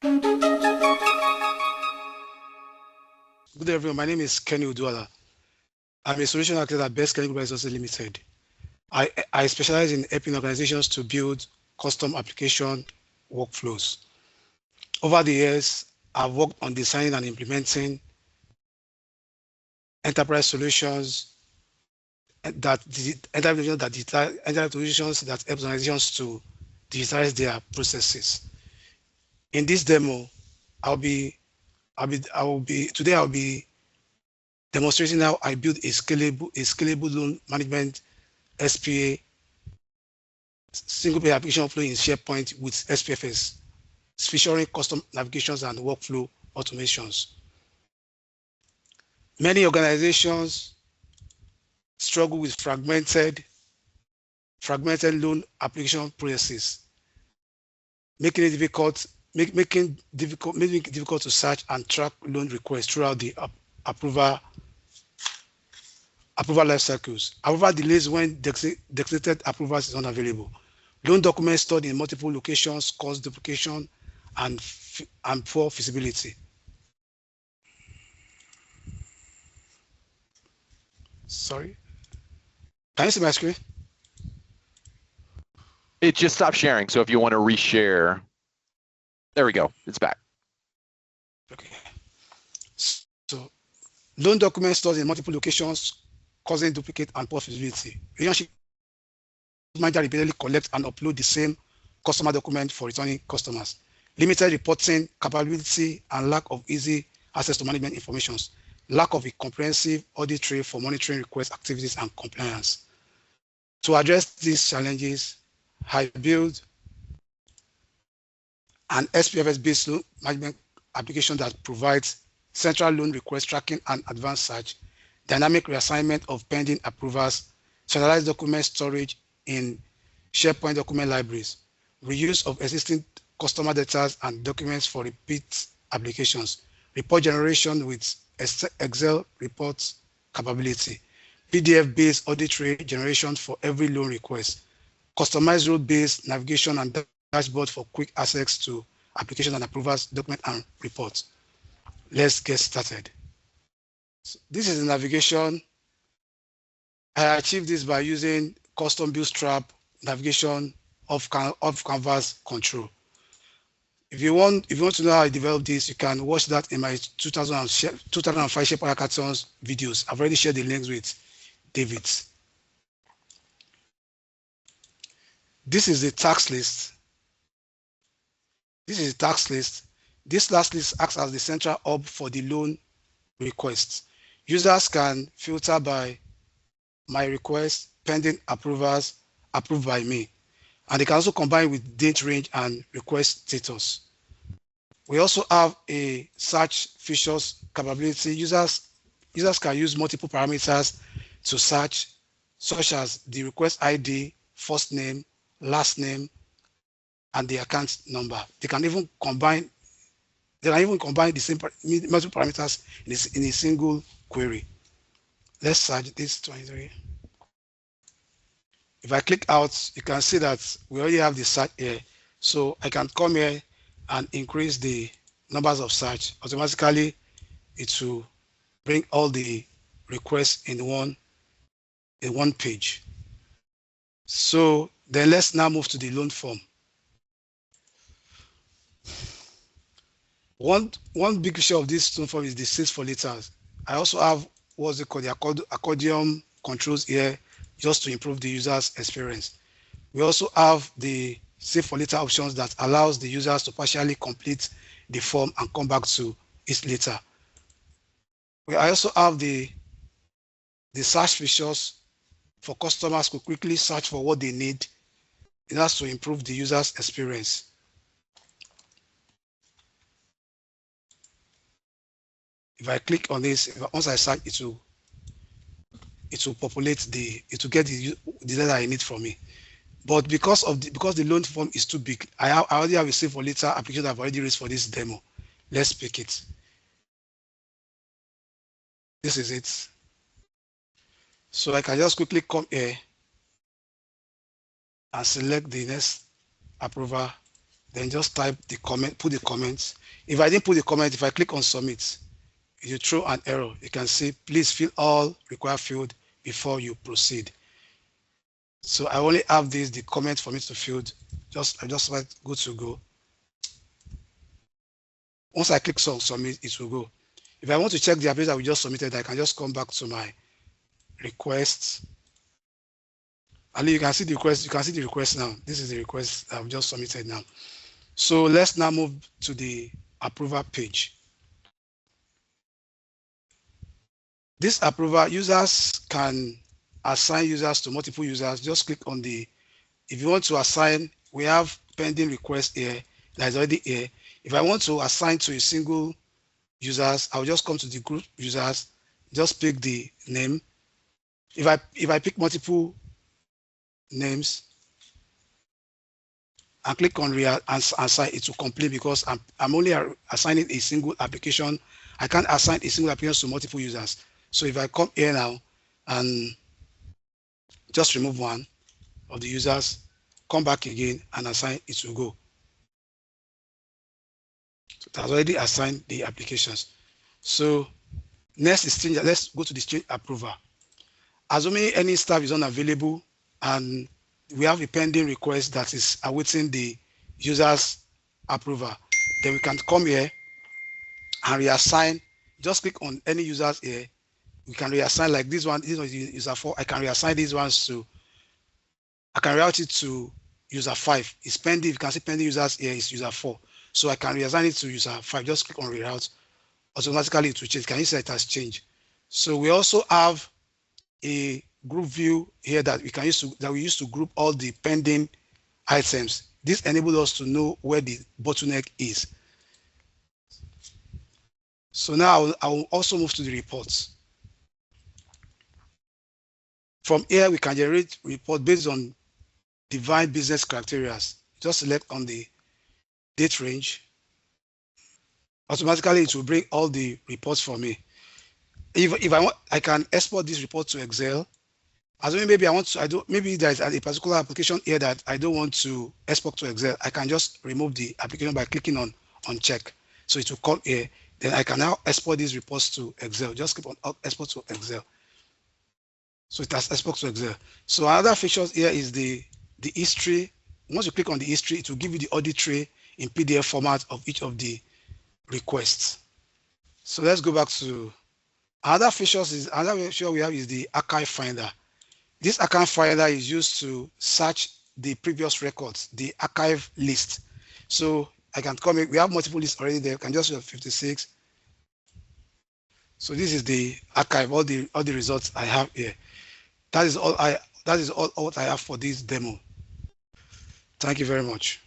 Good day, everyone. My name is Kenny Oduala. I'm a solution architect at Best Clinical Resources Limited. I specialize in helping organizations to build custom application workflows. Over the years, I've worked on designing and implementing enterprise solutions that help organizations to digitize their processes. In this demo, I'll be demonstrating how I build a scalable loan management SPA single page application flow in SharePoint with SPFx, featuring custom navigations and workflow automations. Many organizations struggle with fragmented loan application processes, making it difficult to search and track loan requests throughout the approval life cycles. However, delays when designated approvals is unavailable. Loan documents stored in multiple locations cause duplication and poor feasibility. Sorry. Can you see my screen? It just stopped sharing. So if you want to reshare, there we go. It's back. Okay. So loan documents stored in multiple locations causing duplicate and poor feasibility. Relationship manager repeatedly collect and upload the same customer document for returning customers. Limited reporting capability and lack of easy access to management information. Lack of a comprehensive audit trail for monitoring request activities and compliance. To address these challenges, I built an SPFx-based loan management application that provides central loan request tracking and advanced search, dynamic reassignment of pending approvals, centralized document storage in SharePoint document libraries, reuse of existing customer data and documents for repeat applications, report generation with Excel reports capability, PDF-based audit trail generation for every loan request, customized role-based navigation and dashboard for quick access to application and approvals, document and reports. Let's get started. So this is the navigation. I achieved this by using custom bootstrap navigation of canvas control. If you want to know how I developed this, you can watch that in my 2005 SharePoint hackathons videos. I've already shared the links with David. This is the task list. This last list acts as the central hub for the loan requests. Users can filter by my request, pending approvals, approved by me. And they can also combine with date range and request status. We also have a search features capability. Users can use multiple parameters to search, such as the request ID, first name, last name, and the account number. They can even combine the same multiple parameters in a single query. Let's search this 23. If I click out, you can see that we already have the search here. So I can come here and increase the numbers of search. Automatically, it will bring all the requests in one page. So then let's now move to the loan form. One big feature of this loan form is the 6 for letters. I also have what's it called, the accordion controls here, just to improve the user's experience. We also have the save for later options that allows the users to partially complete the form and come back to it later. I also have the search features for customers who quickly search for what they need in order to improve the user's experience. If I click on this, once I search, it will populate it will get the data I need from me. But because the loan form is too big, I already have a save for later application that I've already raised for this demo. Let's pick it. This is it. So I can just quickly come here and select the next approval then just type the comment, put the comments. If I didn't put the comment, if I click on submit, it will throw an error. You can see, please fill all required field before you proceed. So I only have the comment for me to fill. I just like good to go. Once I click submit, it will go. If I want to check the application that we just submitted, I can just come back to my requests. And you can see the request. You can see the request now. This is the request I've just submitted now. So let's now move to the approval page. This approval, users can assign users to multiple users. Just click on the, if you want to assign, we have pending request here that is already here. If I want to assign to a single users, I'll just come to the group users, just pick the name. If I pick multiple names and click on assign, it will complete because I'm only assigning a single application. I can't assign a single application to multiple users. So if I come here now and just remove one of the users, come back again and assign, it will go. So it has already assigned the applications. So next is change. Let's go to the change approval. Assuming any staff is unavailable and we have a pending request that is awaiting the user's approval, then we can come here and reassign. Just click on any users here. We can reassign like this one is user 4. I can reassign these ones to, I can route it to user 5. It's pending. You can see pending users here is user 4. So I can reassign it to user 5. Just click on reroute. Automatically it will change. Can you see it has changed? So we also have a group view here that we can use to group all the pending items. This enables us to know where the bottleneck is. So now I will also move to the reports. From here, we can generate report based on defined business criteria. Just select on the date range. Automatically, it will bring all the reports for me. If I want, I can export this report to Excel. Assuming maybe maybe there's a particular application here that I don't want to export to Excel. I can just remove the application by clicking on check. So it will come here. Then I can now export these reports to Excel. Just click on export to Excel. So it has export to Excel. So another feature here is the history. Once you click on the history, it will give you the audit tray in PDF format of each of the requests. So let's go back to another feature we have is the archive finder. This archive finder is used to search the previous records, the archive list. So I can come in, we have multiple lists already there. I can just use 56. So this is the archive, all the results I have here. That is all what I have for this demo. Thank you very much.